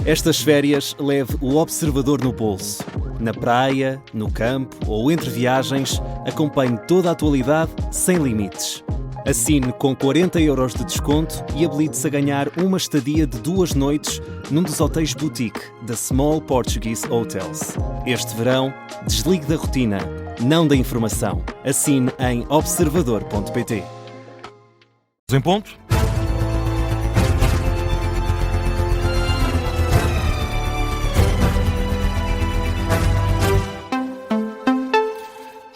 Estas férias leve o observador no bolso. Na praia, no campo ou entre viagens, acompanhe toda a atualidade sem limites. Assine com 40 € de desconto e habilite-se a ganhar uma estadia de 2 noites num dos hotéis boutique da Small Portuguese Hotels. Este verão, desligue da rotina, não da informação. Assine em observador.pt. Em ponto.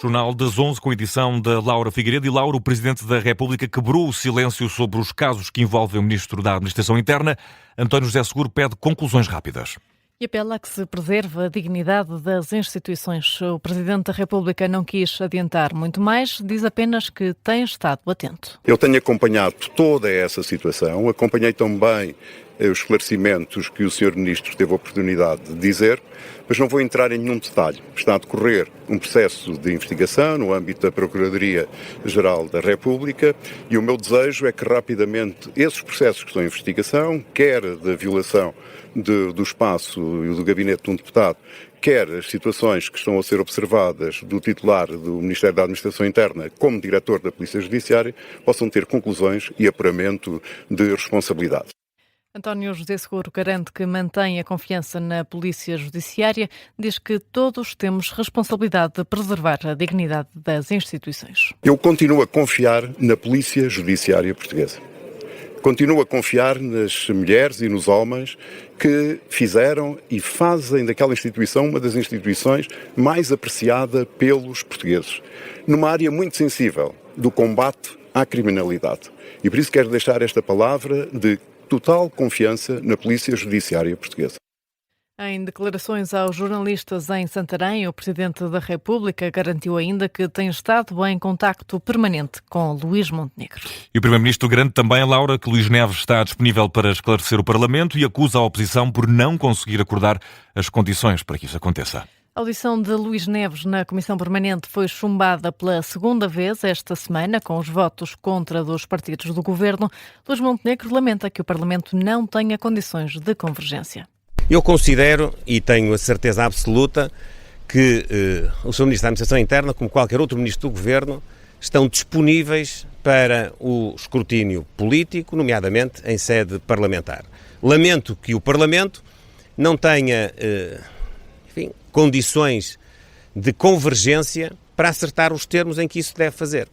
Jornal das 11, com a edição da Laura Figueiredo. E Laura, o Presidente da República quebrou o silêncio sobre os casos que envolvem o Ministro da Administração Interna. António José Seguro pede conclusões rápidas. E apela a que se preserve a dignidade das instituições. O Presidente da República não quis adiantar muito mais, diz apenas que tem estado atento. Eu tenho acompanhado toda essa situação, acompanhei também os esclarecimentos que o Sr. Ministro teve a oportunidade de dizer, mas não vou entrar em nenhum detalhe. Está a decorrer um processo de investigação no âmbito da Procuradoria-Geral da República e o meu desejo é que rapidamente esses processos que estão em investigação, quer da violação do espaço e do gabinete de um deputado, quer as situações que estão a ser observadas do titular do Ministério da Administração Interna como diretor da Polícia Judiciária, possam ter conclusões e apuramento de responsabilidade. António José Seguro garante que mantém a confiança na Polícia Judiciária, diz que todos temos responsabilidade de preservar a dignidade das instituições. Eu continuo a confiar na Polícia Judiciária portuguesa. Continuo a confiar nas mulheres e nos homens que fizeram e fazem daquela instituição uma das instituições mais apreciada pelos portugueses, numa área muito sensível do combate à criminalidade. E por isso quero deixar esta palavra de total confiança na Polícia Judiciária portuguesa. Em declarações aos jornalistas em Santarém, o Presidente da República garantiu ainda que tem estado em contacto permanente com Luís Montenegro. E o Primeiro-Ministro garante também, Laura, que Luís Neves está disponível para esclarecer o Parlamento e acusa a oposição por não conseguir acordar as condições para que isso aconteça. A audição de Luís Neves na Comissão Permanente foi chumbada pela segunda vez esta semana, com os votos contra dos partidos do Governo. Luís Montenegro lamenta que o Parlamento não tenha condições de convergência. Eu considero, e tenho a certeza absoluta, que o Sr. Ministro da Administração Interna, como qualquer outro Ministro do Governo, estão disponíveis para o escrutínio político, nomeadamente em sede parlamentar. Lamento que o Parlamento não tenha condições de convergência para acertar os termos em que isso deve fazer.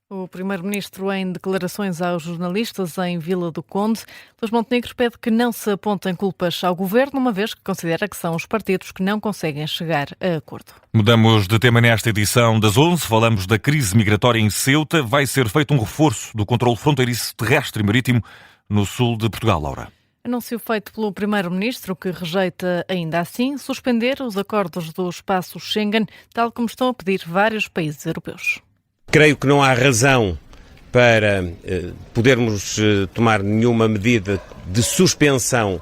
O Primeiro-Ministro, em declarações aos jornalistas em Vila do Conde, Luís Montenegro pede que não se apontem culpas ao Governo, uma vez que considera que são os partidos que não conseguem chegar a acordo. Mudamos de tema nesta edição das 11, falamos da crise migratória em Ceuta. Vai ser feito um reforço do controle fronteiriço terrestre e marítimo no sul de Portugal, Laura. Anúncio feito pelo Primeiro-Ministro, que rejeita ainda assim suspender os acordos do espaço Schengen, tal como estão a pedir vários países europeus. Creio que não há razão para podermos tomar nenhuma medida de suspensão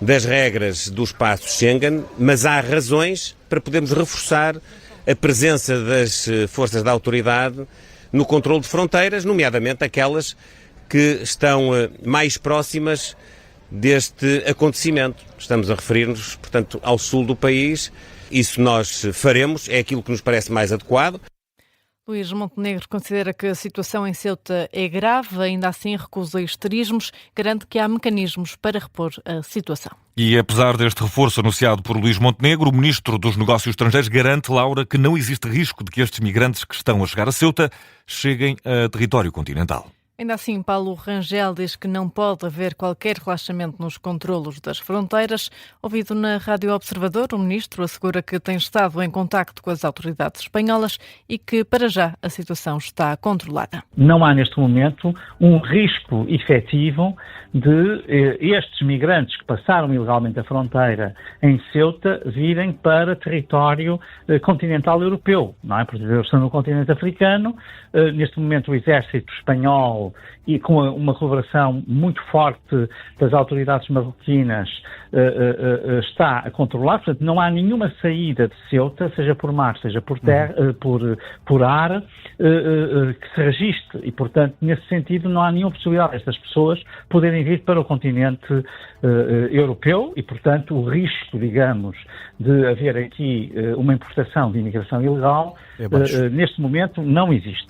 das regras do espaço Schengen, mas há razões para podermos reforçar a presença das forças da autoridade no controle de fronteiras, nomeadamente aquelas que estão mais próximas deste acontecimento. Estamos a referir-nos, portanto, ao sul do país. Isso nós faremos, é aquilo que nos parece mais adequado. Luís Montenegro considera que a situação em Ceuta é grave, ainda assim recusa histerismos, garante que há mecanismos para repor a situação. E apesar deste reforço anunciado por Luís Montenegro, o Ministro dos Negócios Estrangeiros garante, Laura, que não existe risco de que estes migrantes que estão a chegar a Ceuta cheguem a território continental. Ainda assim, Paulo Rangel diz que não pode haver qualquer relaxamento nos controlos das fronteiras. Ouvido na Rádio Observador, o ministro assegura que tem estado em contacto com as autoridades espanholas e que, para já, a situação está controlada. Não há, neste momento, um risco efetivo de estes migrantes que passaram ilegalmente a fronteira em Ceuta virem para território continental europeu, não é? Porque eles estão no continente africano. Neste momento, o exército espanhol Marrocos e com uma colaboração muito forte das autoridades marroquinas está a controlar. Portanto, não há nenhuma saída de Ceuta, seja por mar, seja por terra, por ar, que se registre. E, portanto, nesse sentido, não há nenhuma possibilidade destas pessoas poderem vir para o continente europeu e, portanto, o risco, digamos, de haver aqui uma importação de imigração ilegal, neste momento, não existe.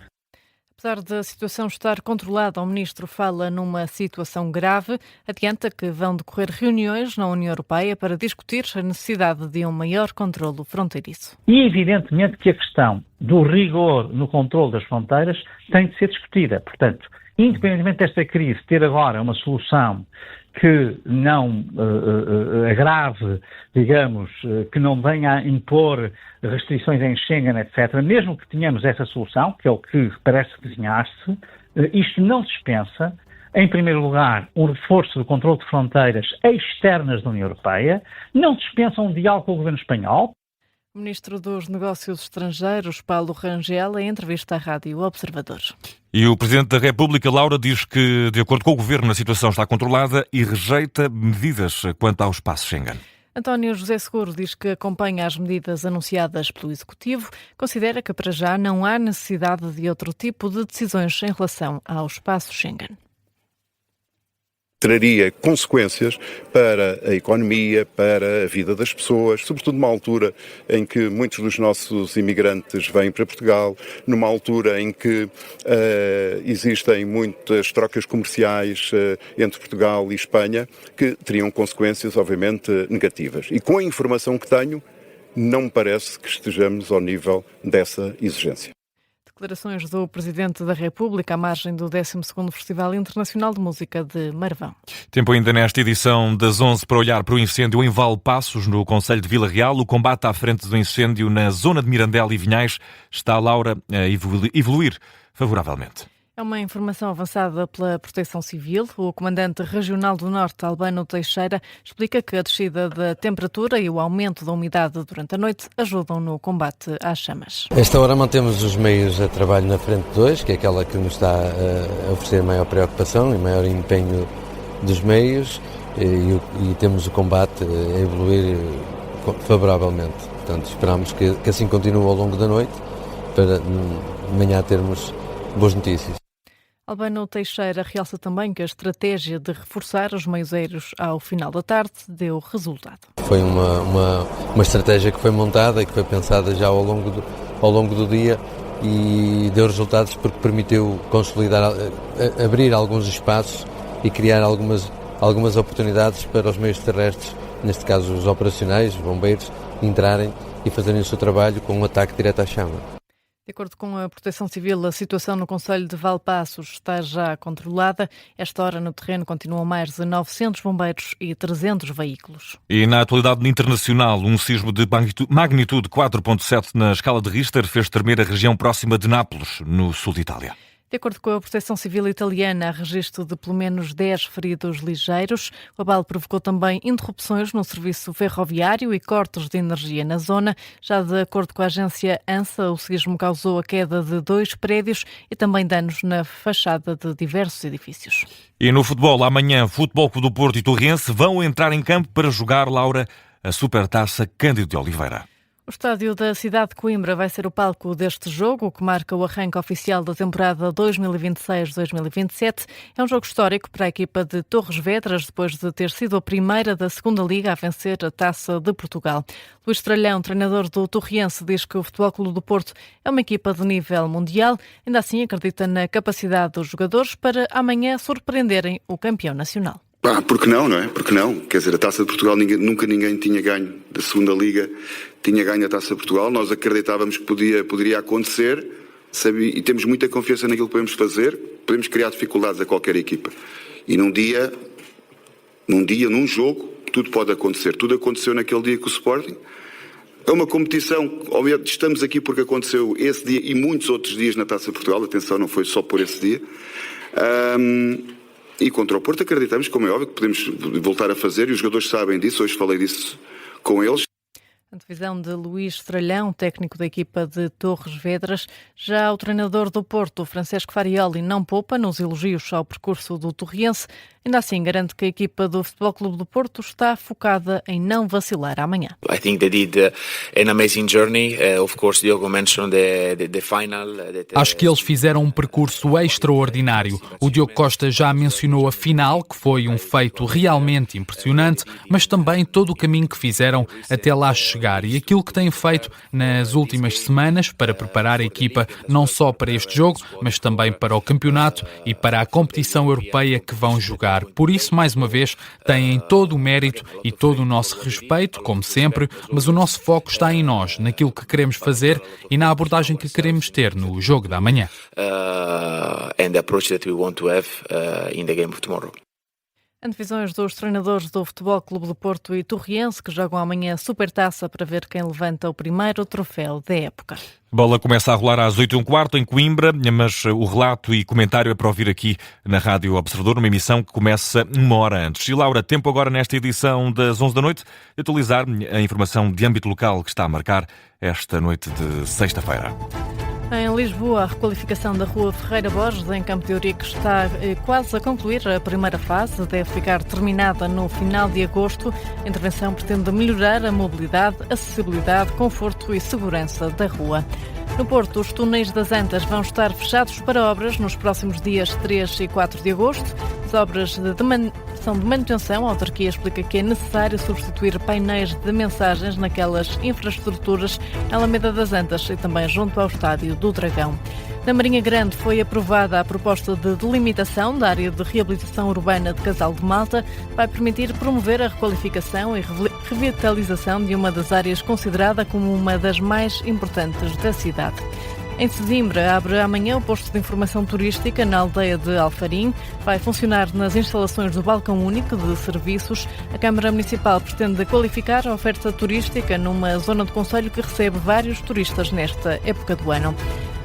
Apesar da situação estar controlada, o Ministro fala numa situação grave. Adianta que vão decorrer reuniões na União Europeia para discutir a necessidade de um maior controlo fronteiriço. E evidentemente que a questão do rigor no controlo das fronteiras tem de ser discutida. Portanto, independentemente desta crise ter agora uma solução que não agrave, digamos, que não venha a impor restrições em Schengen, etc., mesmo que tenhamos essa solução, que é o que parece desenhar-se, isto não dispensa, em primeiro lugar, um reforço do controle de fronteiras externas da União Europeia, não dispensa um diálogo com o governo espanhol. O Ministro dos Negócios Estrangeiros, Paulo Rangel, em entrevista à Rádio Observador. E o Presidente da República, Laura, diz que, de acordo com o Governo, a situação está controlada e rejeita medidas quanto ao espaço Schengen. António José Seguro diz que acompanha as medidas anunciadas pelo Executivo, considera que para já não há necessidade de outro tipo de decisões em relação ao espaço Schengen. Traria consequências para a economia, para a vida das pessoas, sobretudo numa altura em que muitos dos nossos imigrantes vêm para Portugal, numa altura em que existem muitas trocas comerciais entre Portugal e Espanha, que teriam consequências, obviamente, negativas. E com a informação que tenho, não me parece que estejamos ao nível dessa exigência. Declarações do Presidente da República à margem do 12º Festival Internacional de Música de Marvão. Tempo ainda nesta edição das 11 para olhar para o incêndio em Valpassos, no concelho de Vila Real. O combate à frente do incêndio na zona de Mirandela e Vinhais está, Laura, a evoluir favoravelmente. É uma informação avançada pela Proteção Civil. O Comandante Regional do Norte, Albano Teixeira, explica que a descida da temperatura e o aumento da umidade durante a noite ajudam no combate às chamas. A esta hora mantemos os meios de trabalho na frente 2, que é aquela que nos está a oferecer maior preocupação e maior empenho dos meios, e temos o combate a evoluir favoravelmente. Portanto, esperamos que assim continue ao longo da noite, para de manhã termos boas notícias. Albano Teixeira realça também que a estratégia de reforçar os meios aéreos ao final da tarde deu resultado. Foi uma estratégia que foi montada e que foi pensada já ao longo do dia e deu resultados porque permitiu consolidar, abrir alguns espaços e criar algumas oportunidades para os meios terrestres, neste caso os operacionais, os bombeiros, entrarem e fazerem o seu trabalho com um ataque direto à chama. De acordo com a Proteção Civil, a situação no concelho de Valpassos está já controlada. Esta hora no terreno continuam mais de 900 bombeiros e 300 veículos. E na atualidade internacional, um sismo de magnitude 4.7 na escala de Richter fez tremer a região próxima de Nápoles, no sul de Itália. De acordo com a Proteção Civil italiana, há registro de pelo menos 10 feridos ligeiros. O abalo provocou também interrupções no serviço ferroviário e cortes de energia na zona. Já de acordo com a agência ANSA, o sismo causou a queda de 2 prédios e também danos na fachada de diversos edifícios. E no futebol, amanhã, Futebol Clube do Porto e Torrense vão entrar em campo para jogar, Laura, a Supertaça Cândido de Oliveira. O estádio da cidade de Coimbra vai ser o palco deste jogo, que marca o arranque oficial da temporada 2026-2027. É um jogo histórico para a equipa de Torres Vedras, depois de ter sido a primeira da segunda Liga a vencer a Taça de Portugal. Luís Tralhão, treinador do Torrense, diz que o Futebol Clube do Porto é uma equipa de nível mundial. Ainda assim, acredita na capacidade dos jogadores para amanhã surpreenderem o campeão nacional. Porque não é? Porque não? Quer dizer, a Taça de Portugal nunca ninguém tinha ganho da segunda Liga, tinha ganho a Taça de Portugal. Nós acreditávamos que poderia acontecer, e temos muita confiança naquilo que podemos fazer. Podemos criar dificuldades a qualquer equipa. E num jogo, tudo pode acontecer. Tudo aconteceu naquele dia com o Sporting. É uma competição, obviamente estamos aqui porque aconteceu esse dia e muitos outros dias na Taça de Portugal. Atenção, não foi só por esse dia. E contra o Porto acreditamos, como é óbvio, que podemos voltar a fazer, e os jogadores sabem disso. Hoje falei disso com eles. Antevisão de Luís Estralhão, técnico da equipa de Torres Vedras. Já o treinador do Porto, Francesco Farioli, não poupa nos elogios ao percurso do torriense. Ainda assim, garante que a equipa do Futebol Clube do Porto está focada em não vacilar amanhã. I think they did an amazing journey. Of course, Diogo mentioned the final. Acho que eles fizeram um percurso extraordinário. O Diogo Costa já mencionou a final, que foi um feito realmente impressionante, mas também todo o caminho que fizeram até lá chegar e aquilo que têm feito nas últimas semanas para preparar a equipa não só para este jogo, mas também para o campeonato e para a competição europeia que vão jogar. Por isso, mais uma vez, têm todo o mérito e todo o nosso respeito, como sempre, mas o nosso foco está em nós, naquilo que queremos fazer e na abordagem que queremos ter no jogo da manhã. And the approach that we want to have in the game of tomorrow. Antevisões dos treinadores do Futebol Clube do Porto e Torriense, que jogam amanhã a Supertaça para ver quem levanta o primeiro troféu da época. A bola começa a rolar às 8h15 em Coimbra, mas o relato e comentário é para ouvir aqui na Rádio Observador, uma emissão que começa 1 hora antes. E Laura, tempo agora nesta edição das 11 da noite, de atualizar a informação de âmbito local que está a marcar esta noite de sexta-feira. Em Lisboa, a requalificação da Rua Ferreira Borges, em Campo de Ourique, está quase a concluir a primeira fase. Deve ficar terminada no final de agosto. A intervenção pretende melhorar a mobilidade, acessibilidade, conforto e segurança da rua. No Porto, os túneis das Antas vão estar fechados para obras nos próximos dias 3 e 4 de agosto. As obras são de manutenção. A autarquia explica que é necessário substituir painéis de mensagens naquelas infraestruturas na Alameda das Antas e também junto ao Estádio do Dragão. Na Marinha Grande foi aprovada a proposta de delimitação da área de reabilitação urbana de Casal de Malta. Vai permitir promover a requalificação e revitalização de uma das áreas considerada como uma das mais importantes da cidade. Em Sesimbra, abre amanhã o posto de informação turística na aldeia de Alfarim. Vai funcionar nas instalações do Balcão Único de Serviços. A Câmara Municipal pretende qualificar a oferta turística numa zona do concelho que recebe vários turistas nesta época do ano.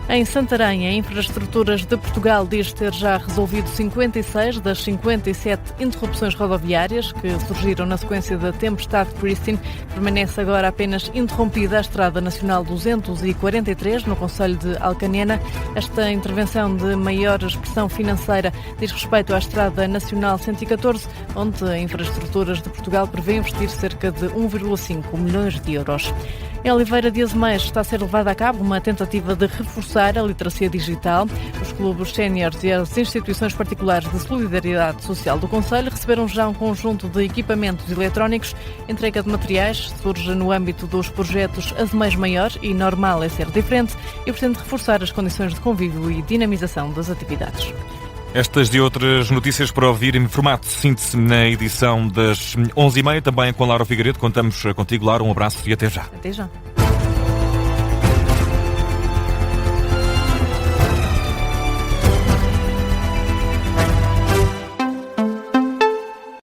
Em Santarém, a Infraestruturas de Portugal diz ter já resolvido 56 das 57 interrupções rodoviárias que surgiram na sequência da tempestade Christine. Permanece agora apenas interrompida a Estrada Nacional 243, no concelho de Alcanena. Esta intervenção de maior expressão financeira diz respeito à Estrada Nacional 114, onde a Infraestruturas de Portugal prevê investir cerca de 1,5 milhões de euros. Em Oliveira de Azeméis está a ser levada a cabo uma tentativa de reforçar a literacia digital. Os clubes séniores e as instituições particulares de solidariedade social do concelho receberam já um conjunto de equipamentos eletrónicos. Entrega de materiais surge no âmbito dos projetos Azeméis Maior e Normal é Ser Diferente e pretende reforçar as condições de convívio e dinamização das atividades. Estas e outras notícias para ouvir em formato de síntese na edição das 11h30, também com a Laura Figueiredo. Contamos contigo, Laura. Um abraço e até já. Até já.